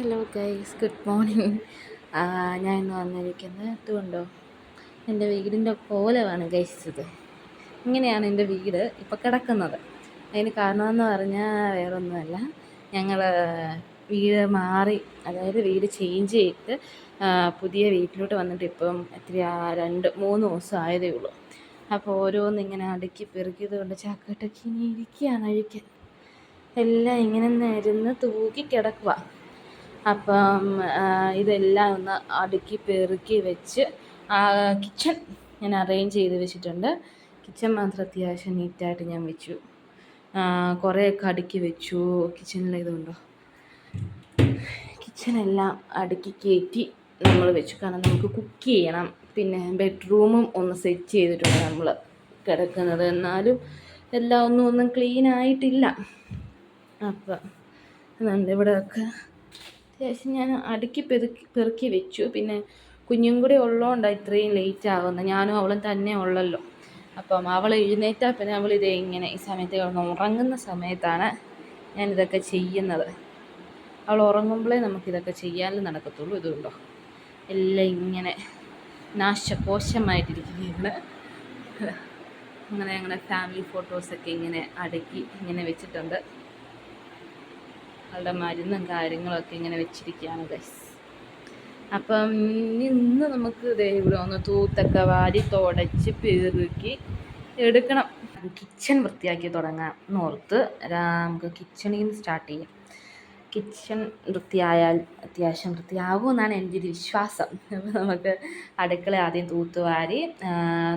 Hello guys, good morning. ഞാൻ ഇന്ന് വന്നിരിക്കുന്നത് ഇതുകൊണ്ടോ, എൻ്റെ വീടിൻ്റെ കോലമാണ് ഗൈസ് ഇത്. ഇങ്ങനെയാണ് എൻ്റെ വീട് ഇപ്പോൾ കിടക്കുന്നത്. അതിന് കാരണമെന്ന് പറഞ്ഞാൽ വേറൊന്നുമല്ല, ഞങ്ങൾ വീട് മാറി, അതായത് വീട് ചേഞ്ച് ചെയ്തിട്ട് പുതിയ വീട്ടിലോട്ട് വന്നിട്ട് ഇപ്പം എത്രയാ 2-3 ദിവസം ആയതേ ഉള്ളൂ. അപ്പോൾ ഓരോന്നിങ്ങനെ അടുക്കി പെറുക്കിയത് കൊണ്ട് ചാക്കട്ടൊക്കെ ഇനി ഇരിക്കുകയാണ് അഴിക്കാൻ. എല്ലാം ഇങ്ങനെ നിരന്ന് തൂക്കി കിടക്കുക. അപ്പം ഇതെല്ലാം ഒന്ന് അടുക്കി പെറുക്കി വെച്ച് കിച്ചൺ ഞാൻ അറേഞ്ച് ചെയ്ത് വെച്ചിട്ടുണ്ട്. കിച്ചൺ മാത്രം അത്യാവശ്യം നീറ്റായിട്ട് ഞാൻ വെച്ചു. കുറേയൊക്കെ അടുക്കി വെച്ചു. കിച്ചണിൽ ഇതുണ്ടോ, കിച്ചണെല്ലാം അടുക്കി കയറ്റി നമ്മൾ വെച്ചു. കാരണം നമുക്ക് കുക്ക് ചെയ്യണം. പിന്നെ ബെഡ്റൂമും ഒന്ന് സെറ്റ് ചെയ്തിട്ടുണ്ട് നമ്മൾ കിടക്കുന്നത്. എന്നാലും എല്ലാം ഒന്നും ക്ലീൻ ആയിട്ടില്ല. അപ്പം അതുകൊണ്ട് ഇവിടെയൊക്കെ അത്യാവശ്യം ഞാൻ അടുക്കി പെറുക്കി വെച്ചു. പിന്നെ കുഞ്ഞും കൂടി ഉള്ളതുകൊണ്ടാണ് ഇത്രയും ലേറ്റ് ആകുന്നത്. ഞാനും അവളും തന്നെ ഉള്ളല്ലോ. അപ്പം അവൾ എഴുന്നേറ്റാൽ പിന്നെ അവളിതേ ഇങ്ങനെ ഈ സമയത്ത് ഉറങ്ങുന്ന സമയത്താണ് ഞാനിതൊക്കെ ചെയ്യുന്നത്. അവൾ ഉറങ്ങുമ്പോഴേ നമുക്കിതൊക്കെ ചെയ്യാനും നടക്കത്തുള്ളൂ. ഇതുകൊണ്ടോ എല്ലാം ഇങ്ങനെ നാശകോശമായിട്ടിരിക്കുകയാണ്. അങ്ങനെ ഫാമിലി ഫോട്ടോസൊക്കെ ഇങ്ങനെ അടുക്കി ഇങ്ങനെ വെച്ചിട്ടുണ്ട്. അവളുടെ മരുന്നും കാര്യങ്ങളൊക്കെ ഇങ്ങനെ വെച്ചിരിക്കുകയാണ് ഗൈസ്. അപ്പം ഇന്ന് നമുക്ക് ഇവിടെ ഒന്ന് തൂത്തൊക്കെ വാരി തുടച്ച് പെറുക്കി എടുക്കണം. കിച്ചൺ വൃത്തിയാക്കി തുടങ്ങാം എന്നോർത്ത് നമുക്ക് കിച്ചണിൽ നിന്ന് സ്റ്റാർട്ട് ചെയ്യാം. കിച്ചൺ വൃത്തിയായാൽ അത്യാവശ്യം വൃത്തിയാകുമെന്നാണ് എൻ്റെ ഒരു വിശ്വാസം. അപ്പോൾ നമുക്ക് അടുക്കള ആദ്യം തൂത്തുവാരി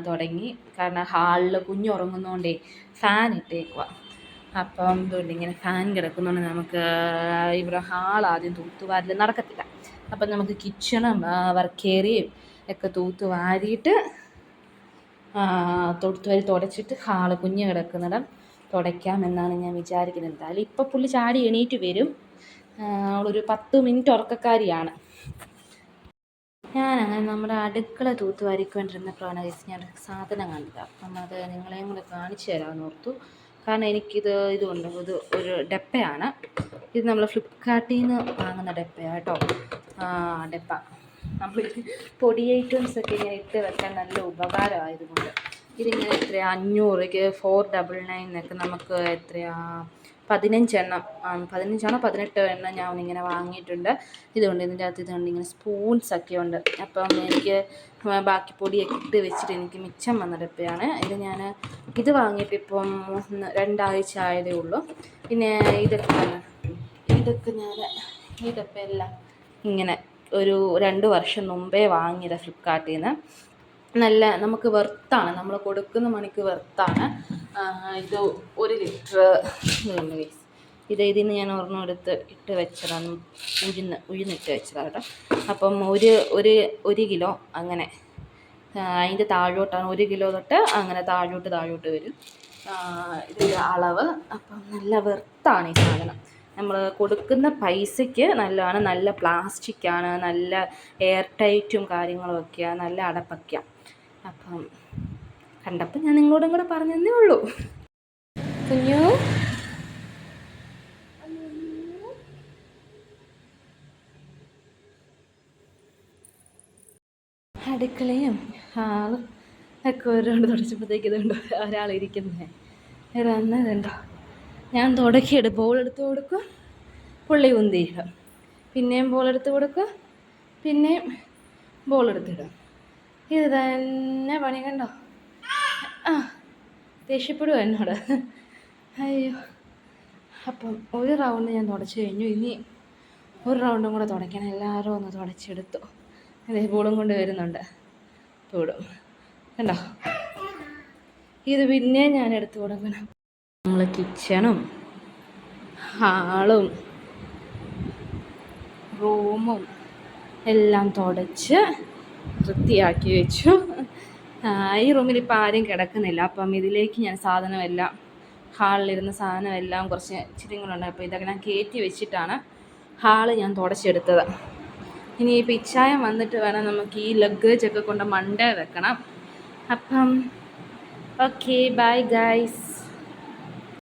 തുടങ്ങി. കാരണം ഹാളിൽ കുഞ്ഞുറങ്ങുന്നതുകൊണ്ടേ ഫാൻ ഇട്ടേക്കുക. അപ്പം ഇതുകൊണ്ട് ഇങ്ങനെ ഫാൻ കിടക്കുന്നതുകൊണ്ട് നമുക്ക് ഇവിടെ ഹാളാദ്യം തൂത്തുവാരൽ നടക്കത്തില്ല. അപ്പം നമുക്ക് കിച്ചണും വർക്കേറിയും ഒക്കെ തൂത്തുവാരിയിട്ട് തുടച്ചിട്ട് ഹാള് കുഞ്ഞ് കിടക്കുന്നിടം തുടയ്ക്കാമെന്നാണ് ഞാൻ വിചാരിക്കുന്നത്. എന്തായാലും ഇപ്പം പുള്ളി ചാടി എണീറ്റ് വരും. അവളൊരു 10 മിനിറ്റ് ഉറക്കക്കാരിയാണ്. ഞാനങ്ങനെ നമ്മുടെ അടുക്കള തൂത്തുവാരിക്കൊണ്ടിരുന്നപ്പോഴാണ് ഞാനൊരു സാധനം കണ്ടത്. അപ്പം അത് നിങ്ങളെയും കൂടെ കാണിച്ചു തരാമെന്ന് ഓർത്തു. കാരണം ഇതുകൊണ്ട് ഇത് ഒരു ഡപ്പയാണ്. ഇത് നമ്മൾ ഫ്ലിപ്കാർട്ടിൽ നിന്ന് വാങ്ങുന്ന ഡപ്പയാണ് കേട്ടോ. ഡപ്പ നമ്മൾ പൊടി ഐറ്റംസൊക്കെ ഇങ്ങനെ ഇട്ട് വെക്കാൻ നല്ല ഉപകാരമായതുകൊണ്ട് ഇതിങ്ങനെ എത്രയാ 500 499 നമുക്ക് എത്രയാ 15 എണ്ണം 18 എണ്ണം ഞാൻ ഇങ്ങനെ വാങ്ങിയിട്ടുണ്ട്. ഇതുകൊണ്ട് ഇതിൻ്റെ അകത്ത് ഇതുകൊണ്ട് ഇങ്ങനെ സ്പൂൺസൊക്കെ ഉണ്ട്. അപ്പം എനിക്ക് ബാക്കി പൊടിയൊക്കെ ഇട്ട് വെച്ചിട്ട് എനിക്ക് മിച്ചം വന്ന ഡപ്പയാണ് ഇത്. ഞാൻ ഇത് വാങ്ങിയിട്ട് ഇപ്പം 2 ആഴ്ച ആയതേ ഉള്ളൂ. പിന്നെ ഇതൊക്കെ ഞാൻ ഈ ഡപ്പയെല്ലാം ഇങ്ങനെ ഒരു 2 വർഷം മുമ്പേ വാങ്ങിയത് ഫ്ലിപ്കാർട്ടിൽ നിന്ന്. നല്ല നമുക്ക് വെർത്താണ്, നമ്മൾ കൊടുക്കുന്ന മണിക്ക് വെർത്താണ്. ഇത് 1 ലിറ്റർ ഇതുണ്ട് ഗൈസ്. ഇതിന് ഞാൻ ഒരെണ്ണം എടുത്ത് ഇട്ട് വെച്ചതാണ്. ഉഴുന്നിട്ട് വെച്ചതാണ് കേട്ടോ. അപ്പം ഒരു കിലോ അങ്ങനെ അതിൻ്റെ താഴോട്ടാണ് 1 കിലോ തൊട്ട് അങ്ങനെ താഴോട്ട് വരും ഇതിൻ്റെ അളവ്. അപ്പം നല്ല വെർത്താണ് ഈ സാധനം. നമ്മൾ കൊടുക്കുന്ന പൈസയ്ക്ക് നല്ലതാണ്. നല്ല പ്ലാസ്റ്റിക്കാണ്, നല്ല എയർ ടൈറ്റും കാര്യങ്ങളും ഒക്കെയാണ്, നല്ല അടപ്പൊക്കെയാണ്. അപ്പം കണ്ടപ്പോൾ ഞാൻ നിങ്ങളോടും കൂടെ പറഞ്ഞതേ ഉള്ളൂ. കുഞ്ഞു അടുക്കളയും ഹാളും ഒക്കെ ഓരോണ്ട് തുടച്ചപ്പോഴത്തേക്ക് ഇതുണ്ടോ ഒരാളിരിക്കുന്നത് വന്നതുണ്ടോ. ഞാൻ ബോളെടുത്ത് കൊടുക്കും, പുള്ളി ഉന്തിയിടും. പിന്നെയും ബോളെടുത്ത് കൊടുക്കും, പിന്നെയും ബോളെടുത്തിടും. ഇത് തന്നെ പണി കണ്ടോ. ദേഷ്യപ്പെടുക എന്നോട്. അയ്യോ. അപ്പം ഒരു റൗണ്ട് ഞാൻ തുടച്ച് കഴിഞ്ഞു. ഇനി ഒരു റൗണ്ടും കൂടെ തുടയ്ക്കണം. എല്ലാവരും ഒന്ന് തുടച്ചെടുത്തു. അതേ ബോളും കൊണ്ട് വരുന്നുണ്ട്. തോടും കണ്ടോ. ഇത് പിന്നെ ഞാൻ എടുത്തു കൊടുക്കണം. നമ്മൾ കിച്ചണും ഹാളും റൂമും എല്ലാം തുടച്ച് വൃത്തിയാക്കി വെച്ചു. ഈ റൂമിൽ ഇപ്പോൾ ആരും കിടക്കുന്നില്ല. അപ്പം ഇതിലേക്ക് ഞാൻ സാധനമെല്ലാം, ഹാളിലിരുന്ന സാധനമെല്ലാം കുറച്ച് ഇച്ചിരി കൂടെ ഉണ്ട്. അപ്പോൾ ഇതൊക്കെ ഞാൻ കയറ്റി വെച്ചിട്ടാണ് ഹാള് ഞാൻ തുടച്ചെടുത്തത്. ഇനി ഇപ്പോൾ ഇച്ചായം വന്നിട്ട് വേണം നമുക്ക് ഈ ലഗേജൊക്കെ കൊണ്ട് മണ്ടേ വെക്കണം. അപ്പം ഓക്കെ, ബൈ ഗൈസ്.